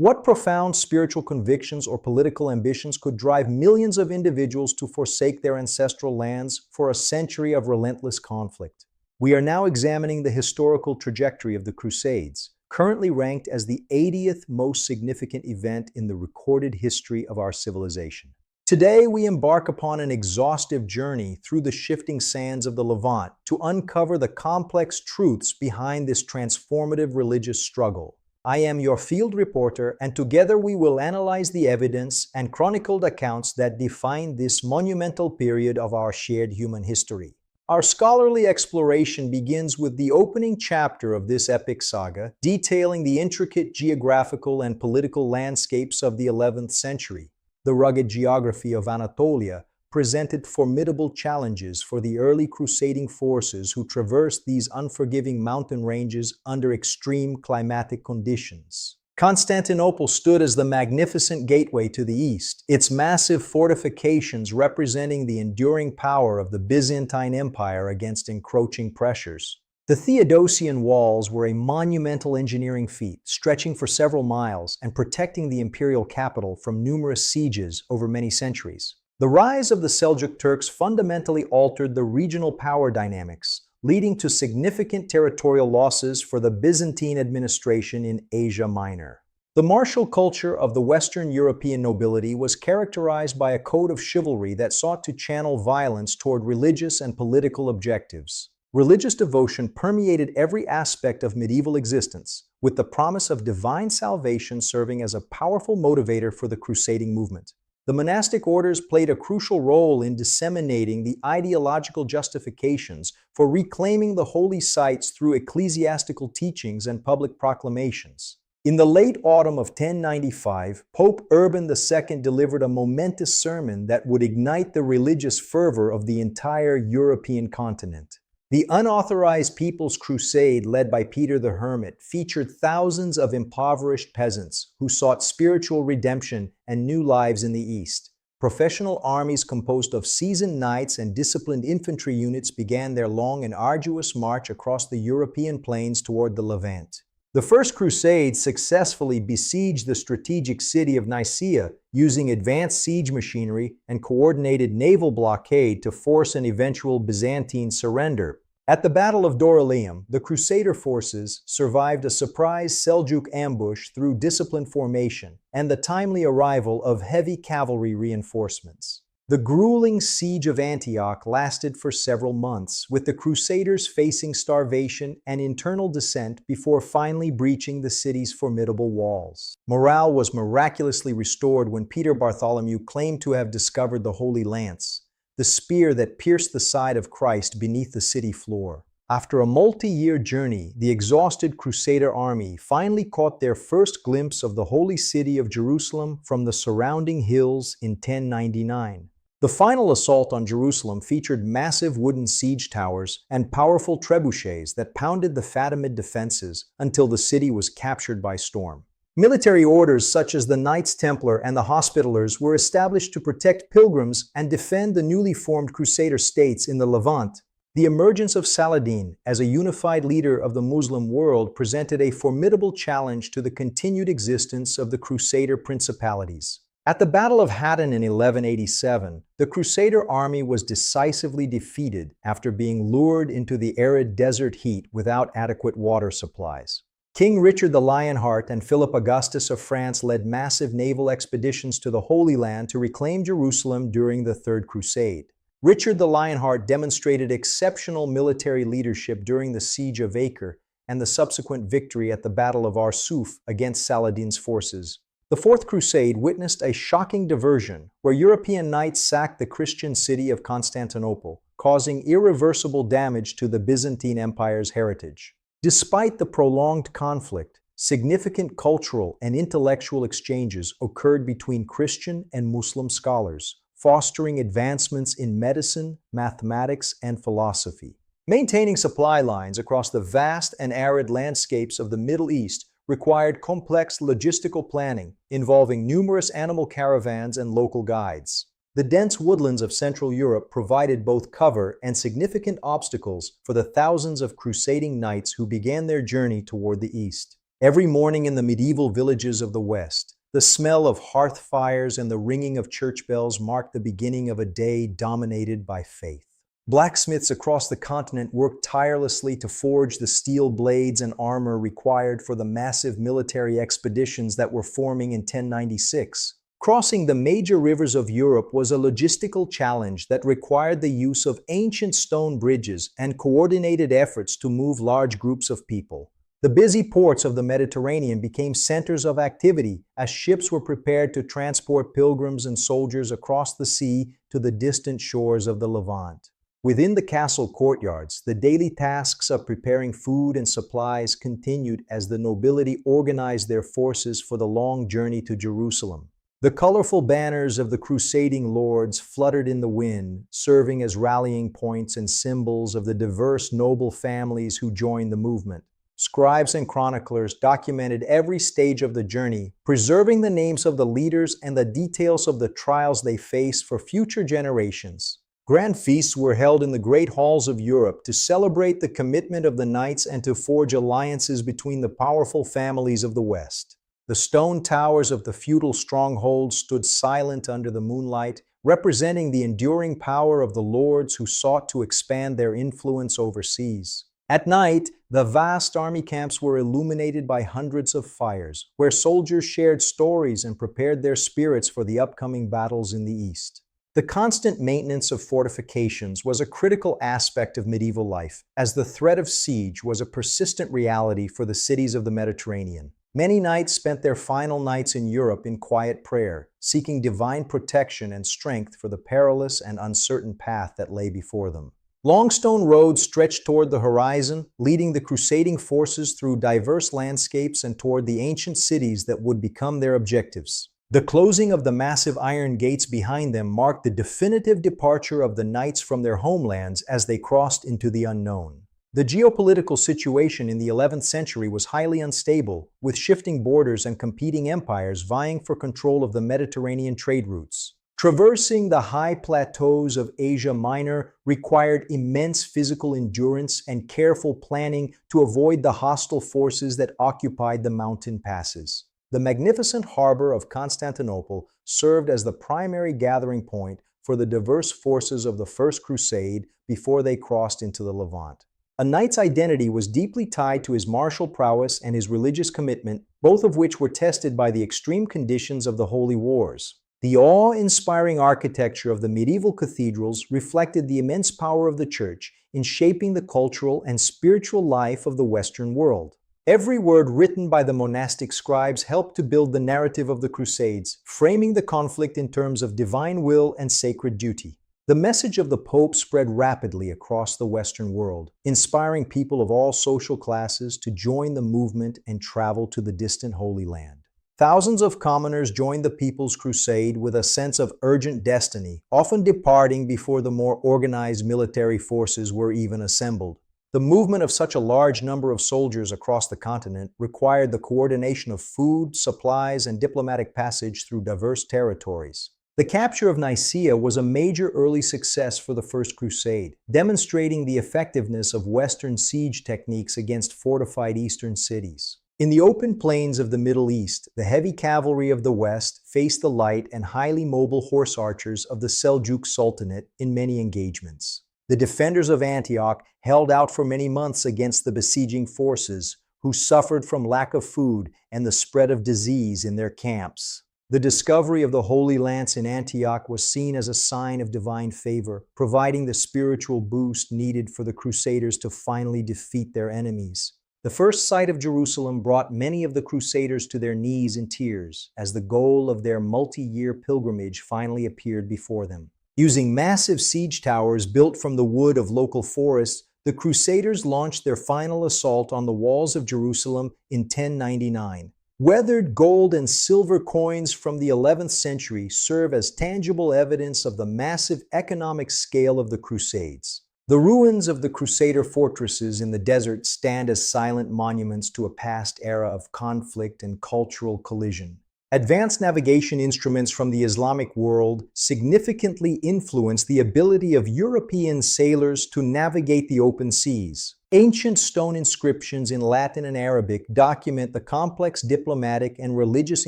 What profound spiritual convictions or political ambitions could drive millions of individuals to forsake their ancestral lands for a century of relentless conflict? We are now examining the historical trajectory of the Crusades, currently ranked as the 80th most significant event in the recorded history of our civilization. Today, we embark upon an exhaustive journey through the shifting sands of the Levant to uncover the complex truths behind this transformative religious struggle. I am your field reporter, and together we will analyze the evidence and chronicled accounts that define this monumental period of our shared human history. Our scholarly exploration begins with the opening chapter of this epic saga, detailing the intricate geographical and political landscapes of the 11th century. The rugged geography of Anatolia presented formidable challenges for the early crusading forces who traversed these unforgiving mountain ranges under extreme climatic conditions. Constantinople stood as the magnificent gateway to the east, its massive fortifications representing the enduring power of the Byzantine Empire against encroaching pressures. The Theodosian walls were a monumental engineering feat, stretching for several miles and protecting the imperial capital from numerous sieges over many centuries. The rise of the Seljuk Turks fundamentally altered the regional power dynamics, leading to significant territorial losses for the Byzantine administration in Asia Minor. The martial culture of the Western European nobility was characterized by a code of chivalry that sought to channel violence toward religious and political objectives. Religious devotion permeated every aspect of medieval existence, with the promise of divine salvation serving as a powerful motivator for the crusading movement. The monastic orders played a crucial role in disseminating the ideological justifications for reclaiming the holy sites through ecclesiastical teachings and public proclamations. In the late autumn of 1095, Pope Urban II delivered a momentous sermon that would ignite the religious fervor of the entire European continent. The unauthorized People's Crusade, led by Peter the Hermit, featured thousands of impoverished peasants who sought spiritual redemption and new lives in the East. Professional armies composed of seasoned knights and disciplined infantry units began their long and arduous march across the European plains toward the Levant. The First Crusade successfully besieged the strategic city of Nicaea, using advanced siege machinery and coordinated naval blockade to force an eventual Byzantine surrender. At the Battle of Dorylaeum, the Crusader forces survived a surprise Seljuk ambush through disciplined formation and the timely arrival of heavy cavalry reinforcements. The grueling siege of Antioch lasted for several months, with the Crusaders facing starvation and internal dissent before finally breaching the city's formidable walls. Morale was miraculously restored when Peter Bartholomew claimed to have discovered the Holy Lance, the spear that pierced the side of Christ beneath the city floor. After a multi-year journey, the exhausted Crusader army finally caught their first glimpse of the holy city of Jerusalem from the surrounding hills in 1099. The final assault on Jerusalem featured massive wooden siege towers and powerful trebuchets that pounded the Fatimid defenses until the city was captured by storm. Military orders such as the Knights Templar and the Hospitallers were established to protect pilgrims and defend the newly formed Crusader states in the Levant. The emergence of Saladin as a unified leader of the Muslim world presented a formidable challenge to the continued existence of the Crusader principalities. At the Battle of Hattin in 1187, the Crusader army was decisively defeated after being lured into the arid desert heat without adequate water supplies. King Richard the Lionheart and Philip Augustus of France led massive naval expeditions to the Holy Land to reclaim Jerusalem during the Third Crusade. Richard the Lionheart demonstrated exceptional military leadership during the Siege of Acre and the subsequent victory at the Battle of Arsuf against Saladin's forces. The Fourth Crusade witnessed a shocking diversion where European knights sacked the Christian city of Constantinople, causing irreversible damage to the Byzantine Empire's heritage. Despite the prolonged conflict, significant cultural and intellectual exchanges occurred between Christian and Muslim scholars, fostering advancements in medicine, mathematics, and philosophy. Maintaining supply lines across the vast and arid landscapes of the Middle East required complex logistical planning involving numerous animal caravans and local guides. The dense woodlands of Central Europe provided both cover and significant obstacles for the thousands of crusading knights who began their journey toward the east. Every morning in the medieval villages of the West, the smell of hearth fires and the ringing of church bells marked the beginning of a day dominated by faith. Blacksmiths across the continent worked tirelessly to forge the steel blades and armor required for the massive military expeditions that were forming in 1096. Crossing the major rivers of Europe was a logistical challenge that required the use of ancient stone bridges and coordinated efforts to move large groups of people. The busy ports of the Mediterranean became centers of activity as ships were prepared to transport pilgrims and soldiers across the sea to the distant shores of the Levant. Within the castle courtyards, the daily tasks of preparing food and supplies continued as the nobility organized their forces for the long journey to Jerusalem. The colorful banners of the crusading lords fluttered in the wind, serving as rallying points and symbols of the diverse noble families who joined the movement. Scribes and chroniclers documented every stage of the journey, preserving the names of the leaders and the details of the trials they faced for future generations. Grand feasts were held in the great halls of Europe to celebrate the commitment of the knights and to forge alliances between the powerful families of the West. The stone towers of the feudal strongholds stood silent under the moonlight, representing the enduring power of the lords who sought to expand their influence overseas. At night, the vast army camps were illuminated by hundreds of fires, where soldiers shared stories and prepared their spirits for the upcoming battles in the East. The constant maintenance of fortifications was a critical aspect of medieval life, as the threat of siege was a persistent reality for the cities of the Mediterranean. Many knights spent their final nights in Europe in quiet prayer, seeking divine protection and strength for the perilous and uncertain path that lay before them. Long stone roads stretched toward the horizon, leading the crusading forces through diverse landscapes and toward the ancient cities that would become their objectives. The closing of the massive iron gates behind them marked the definitive departure of the knights from their homelands as they crossed into the unknown. The geopolitical situation in the 11th century was highly unstable, with shifting borders and competing empires vying for control of the Mediterranean trade routes. Traversing the high plateaus of Asia Minor required immense physical endurance and careful planning to avoid the hostile forces that occupied the mountain passes. The magnificent harbor of Constantinople served as the primary gathering point for the diverse forces of the First Crusade before they crossed into the Levant. A knight's identity was deeply tied to his martial prowess and his religious commitment, both of which were tested by the extreme conditions of the Holy Wars. The awe-inspiring architecture of the medieval cathedrals reflected the immense power of the Church in shaping the cultural and spiritual life of the Western world. Every word written by the monastic scribes helped to build the narrative of the Crusades, framing the conflict in terms of divine will and sacred duty. The message of the Pope spread rapidly across the Western world, inspiring people of all social classes to join the movement and travel to the distant Holy Land. Thousands of commoners joined the People's Crusade with a sense of urgent destiny, often departing before the more organized military forces were even assembled. The movement of such a large number of soldiers across the continent required the coordination of food, supplies, and diplomatic passage through diverse territories. The capture of Nicaea was a major early success for the First Crusade, demonstrating the effectiveness of Western siege techniques against fortified Eastern cities. In the open plains of the Middle East, the heavy cavalry of the West faced the light and highly mobile horse archers of the Seljuk Sultanate in many engagements. The defenders of Antioch held out for many months against the besieging forces, who suffered from lack of food and the spread of disease in their camps. The discovery of the Holy Lance in Antioch was seen as a sign of divine favor, providing the spiritual boost needed for the Crusaders to finally defeat their enemies. The first sight of Jerusalem brought many of the Crusaders to their knees in tears, as the goal of their multi-year pilgrimage finally appeared before them. Using massive siege towers built from the wood of local forests, the Crusaders launched their final assault on the walls of Jerusalem in 1099. Weathered gold and silver coins from the 11th century serve as tangible evidence of the massive economic scale of the Crusades. The ruins of the Crusader fortresses in the desert stand as silent monuments to a past era of conflict and cultural collision. Advanced navigation instruments from the Islamic world significantly influenced the ability of European sailors to navigate the open seas. Ancient stone inscriptions in Latin and Arabic document the complex diplomatic and religious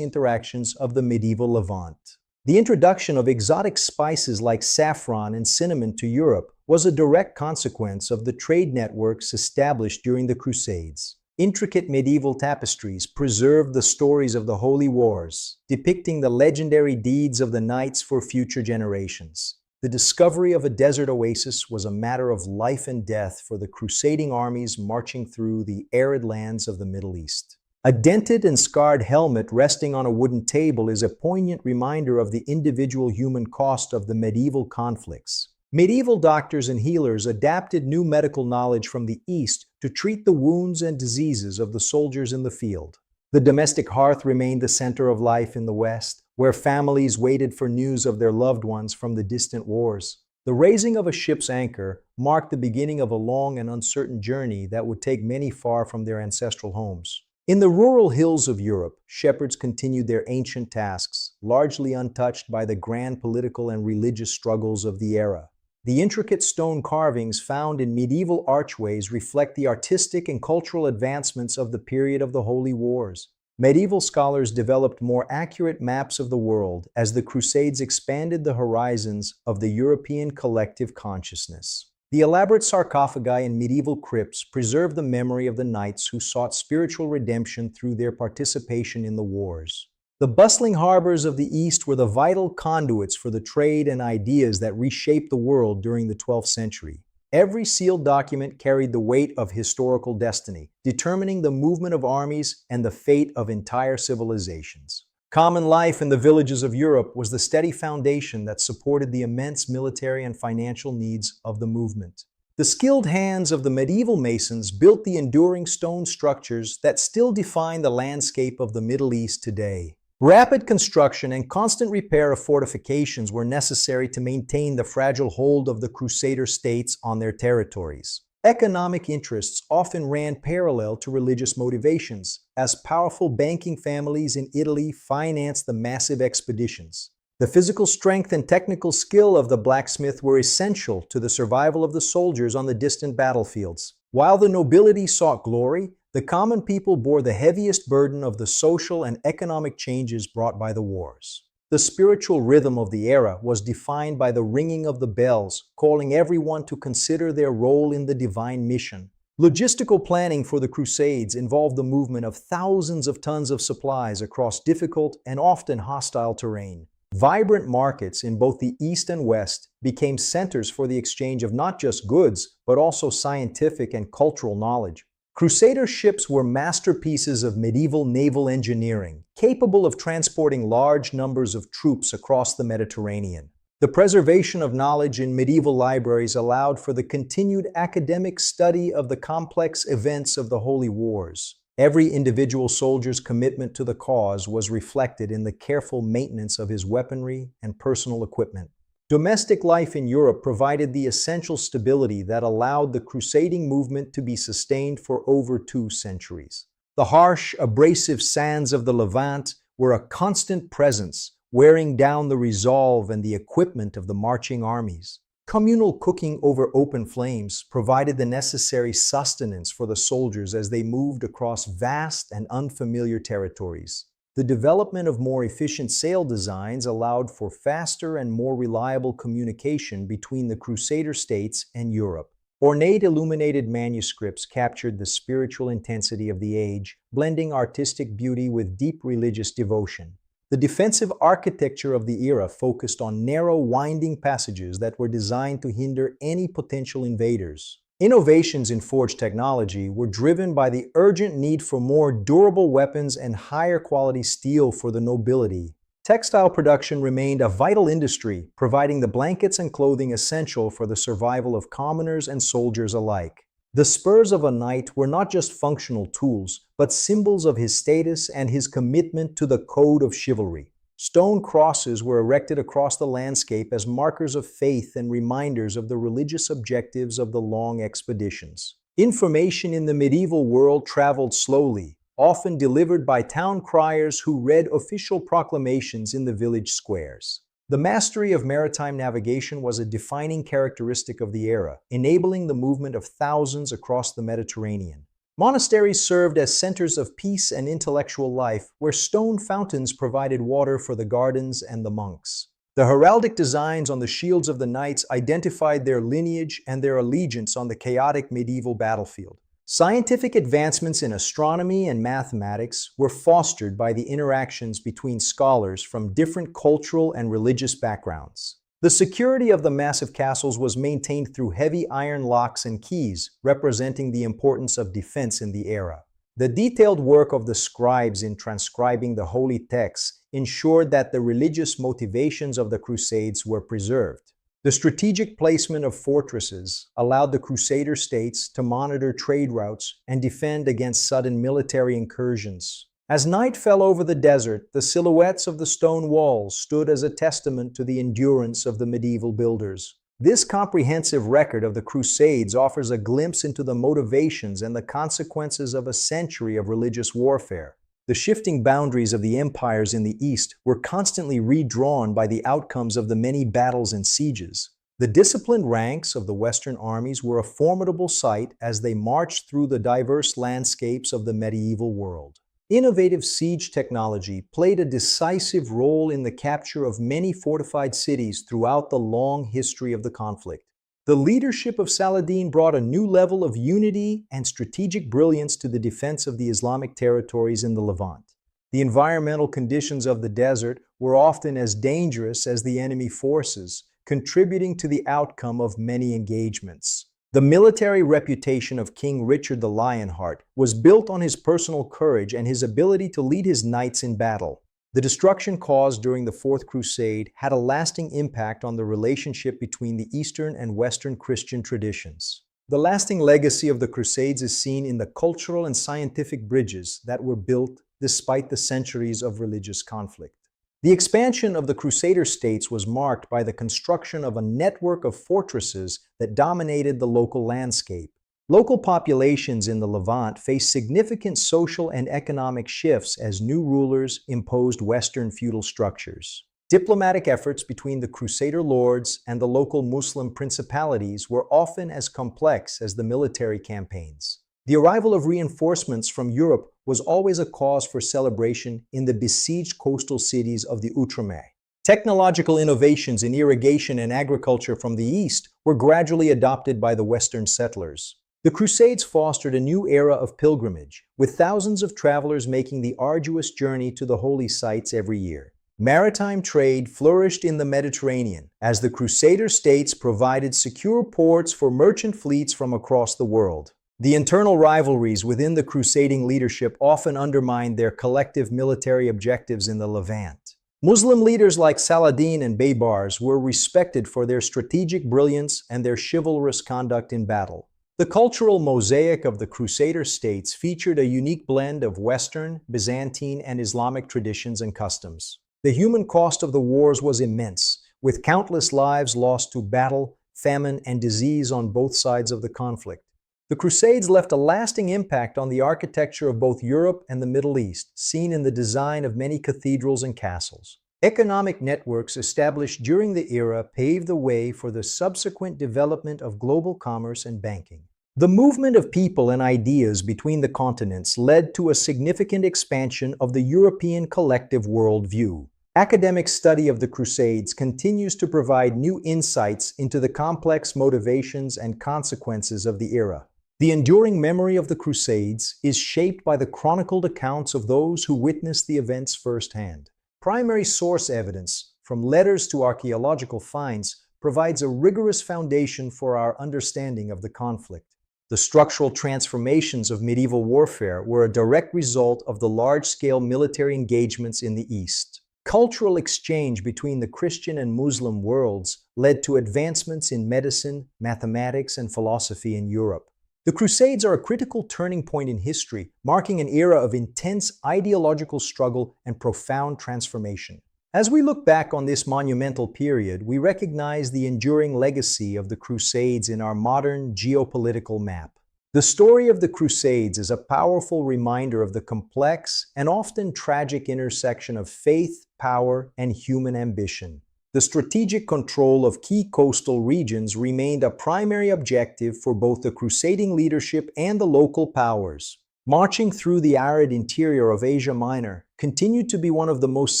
interactions of the medieval Levant. The introduction of exotic spices like saffron and cinnamon to Europe was a direct consequence of the trade networks established during the Crusades. Intricate medieval tapestries preserved the stories of the holy wars, depicting the legendary deeds of the knights for future generations. The discovery of a desert oasis was a matter of life and death for the crusading armies marching through the arid lands of the Middle East. A dented and scarred helmet resting on a wooden table is a poignant reminder of the individual human cost of the medieval conflicts. Medieval doctors and healers adapted new medical knowledge from the East to treat the wounds and diseases of the soldiers in the field. The domestic hearth remained the center of life in the West, where families waited for news of their loved ones from the distant wars. The raising of a ship's anchor marked the beginning of a long and uncertain journey that would take many far from their ancestral homes. In the rural hills of Europe, shepherds continued their ancient tasks, largely untouched by the grand political and religious struggles of the era. The intricate stone carvings found in medieval archways reflect the artistic and cultural advancements of the period of the Holy Wars. Medieval scholars developed more accurate maps of the world as the Crusades expanded the horizons of the European collective consciousness. The elaborate sarcophagi in medieval crypts preserve the memory of the knights who sought spiritual redemption through their participation in the wars. The bustling harbors of the East were the vital conduits for the trade and ideas that reshaped the world during the 12th century. Every sealed document carried the weight of historical destiny, determining the movement of armies and the fate of entire civilizations. Common life in the villages of Europe was the steady foundation that supported the immense military and financial needs of the movement. The skilled hands of the medieval masons built the enduring stone structures that still define the landscape of the Middle East today. Rapid construction and constant repair of fortifications were necessary to maintain the fragile hold of the Crusader states on their territories. Economic interests often ran parallel to religious motivations, as powerful banking families in Italy financed the massive expeditions. The physical strength and technical skill of the blacksmith were essential to the survival of the soldiers on the distant battlefields. While the nobility sought glory, the common people bore the heaviest burden of the social and economic changes brought by the wars. The spiritual rhythm of the era was defined by the ringing of the bells, calling everyone to consider their role in the divine mission. Logistical planning for the Crusades involved the movement of thousands of tons of supplies across difficult and often hostile terrain. Vibrant markets in both the East and West became centers for the exchange of not just goods, but also scientific and cultural knowledge. Crusader ships were masterpieces of medieval naval engineering, capable of transporting large numbers of troops across the Mediterranean. The preservation of knowledge in medieval libraries allowed for the continued academic study of the complex events of the Holy Wars. Every individual soldier's commitment to the cause was reflected in the careful maintenance of his weaponry and personal equipment. Domestic life in Europe provided the essential stability that allowed the crusading movement to be sustained for over 2 centuries. The harsh, abrasive sands of the Levant were a constant presence, wearing down the resolve and the equipment of the marching armies. Communal cooking over open flames provided the necessary sustenance for the soldiers as they moved across vast and unfamiliar territories. The development of more efficient sail designs allowed for faster and more reliable communication between the Crusader states and Europe. Ornate illuminated manuscripts captured the spiritual intensity of the age, blending artistic beauty with deep religious devotion. The defensive architecture of the era focused on narrow, winding passages that were designed to hinder any potential invaders. Innovations in forged technology were driven by the urgent need for more durable weapons and higher quality steel for the nobility. Textile production remained a vital industry, providing the blankets and clothing essential for the survival of commoners and soldiers alike. The spurs of a knight were not just functional tools, but symbols of his status and his commitment to the code of chivalry. Stone crosses were erected across the landscape as markers of faith and reminders of the religious objectives of the long expeditions. Information in the medieval world traveled slowly, often delivered by town criers who read official proclamations in the village squares. The mastery of maritime navigation was a defining characteristic of the era, enabling the movement of thousands across the Mediterranean. Monasteries served as centers of peace and intellectual life, where stone fountains provided water for the gardens and the monks. The heraldic designs on the shields of the knights identified their lineage and their allegiance on the chaotic medieval battlefield. Scientific advancements in astronomy and mathematics were fostered by the interactions between scholars from different cultural and religious backgrounds. The security of the massive castles was maintained through heavy iron locks and keys, representing the importance of defense in the era. The detailed work of the scribes in transcribing the holy texts ensured that the religious motivations of the Crusades were preserved. The strategic placement of fortresses allowed the Crusader states to monitor trade routes and defend against sudden military incursions. As night fell over the desert, the silhouettes of the stone walls stood as a testament to the endurance of the medieval builders. This comprehensive record of the Crusades offers a glimpse into the motivations and the consequences of a century of religious warfare. The shifting boundaries of the empires in the East were constantly redrawn by the outcomes of the many battles and sieges. The disciplined ranks of the Western armies were a formidable sight as they marched through the diverse landscapes of the medieval world. Innovative siege technology played a decisive role in the capture of many fortified cities throughout the long history of the conflict. The leadership of Saladin brought a new level of unity and strategic brilliance to the defense of the Islamic territories in the Levant. The environmental conditions of the desert were often as dangerous as the enemy forces, contributing to the outcome of many engagements. The military reputation of King Richard the Lionheart was built on his personal courage and his ability to lead his knights in battle. The destruction caused during the Fourth Crusade had a lasting impact on the relationship between the Eastern and Western Christian traditions. The lasting legacy of the Crusades is seen in the cultural and scientific bridges that were built despite the centuries of religious conflict. The expansion of the Crusader states was marked by the construction of a network of fortresses that dominated the local landscape. Local populations in the Levant faced significant social and economic shifts as new rulers imposed Western feudal structures. Diplomatic efforts between the Crusader lords and the local Muslim principalities were often as complex as the military campaigns. The arrival of reinforcements from Europe was always a cause for celebration in the besieged coastal cities of the Outremer. Technological innovations in irrigation and agriculture from the East were gradually adopted by the Western settlers. The Crusades fostered a new era of pilgrimage, with thousands of travelers making the arduous journey to the holy sites every year. Maritime trade flourished in the Mediterranean, as the Crusader states provided secure ports for merchant fleets from across the world. The internal rivalries within the crusading leadership often undermined their collective military objectives in the Levant. Muslim leaders like Saladin and Baybars were respected for their strategic brilliance and their chivalrous conduct in battle. The cultural mosaic of the Crusader states featured a unique blend of Western, Byzantine, and Islamic traditions and customs. The human cost of the wars was immense, with countless lives lost to battle, famine, and disease on both sides of the conflict. The Crusades left a lasting impact on the architecture of both Europe and the Middle East, seen in the design of many cathedrals and castles. Economic networks established during the era paved the way for the subsequent development of global commerce and banking. The movement of people and ideas between the continents led to a significant expansion of the European collective worldview. Academic study of the Crusades continues to provide new insights into the complex motivations and consequences of the era. The enduring memory of the Crusades is shaped by the chronicled accounts of those who witnessed the events firsthand. Primary source evidence, from letters to archaeological finds, provides a rigorous foundation for our understanding of the conflict. The structural transformations of medieval warfare were a direct result of the large-scale military engagements in the East. Cultural exchange between the Christian and Muslim worlds led to advancements in medicine, mathematics, and philosophy in Europe. The Crusades are a critical turning point in history, marking an era of intense ideological struggle and profound transformation. As we look back on this monumental period, we recognize the enduring legacy of the Crusades in our modern geopolitical map. The story of the Crusades is a powerful reminder of the complex and often tragic intersection of faith, power, and human ambition. The strategic control of key coastal regions remained a primary objective for both the crusading leadership and the local powers. Marching through the arid interior of Asia Minor continued to be one of the most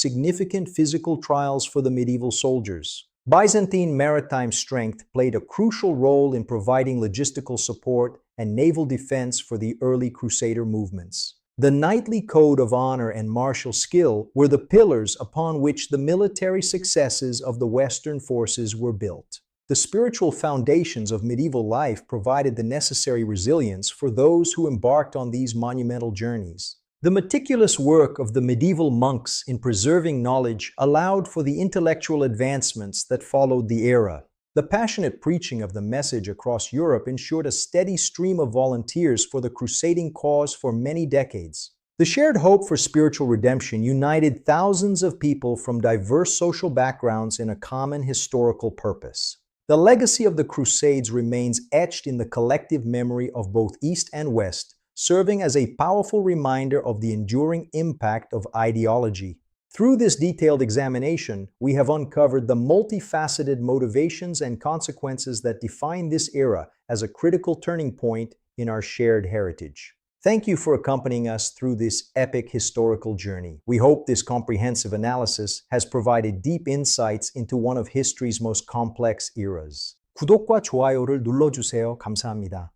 significant physical trials for the medieval soldiers. Byzantine maritime strength played a crucial role in providing logistical support and naval defense for the early Crusader movements. The knightly code of honor and martial skill were the pillars upon which the military successes of the Western forces were built. The spiritual foundations of medieval life provided the necessary resilience for those who embarked on these monumental journeys. The meticulous work of the medieval monks in preserving knowledge allowed for the intellectual advancements that followed the era. The passionate preaching of the message across Europe ensured a steady stream of volunteers for the crusading cause for many decades. The shared hope for spiritual redemption united thousands of people from diverse social backgrounds in a common historical purpose. The legacy of the Crusades remains etched in the collective memory of both East and West, serving as a powerful reminder of the enduring impact of ideology. Through this detailed examination, we have uncovered the multifaceted motivations and consequences that define this era as a critical turning point in our shared heritage. Thank you for accompanying us through this epic historical journey. We hope this comprehensive analysis has provided deep insights into one of history's most complex eras. 구독과 좋아요를 눌러주세요. 감사합니다.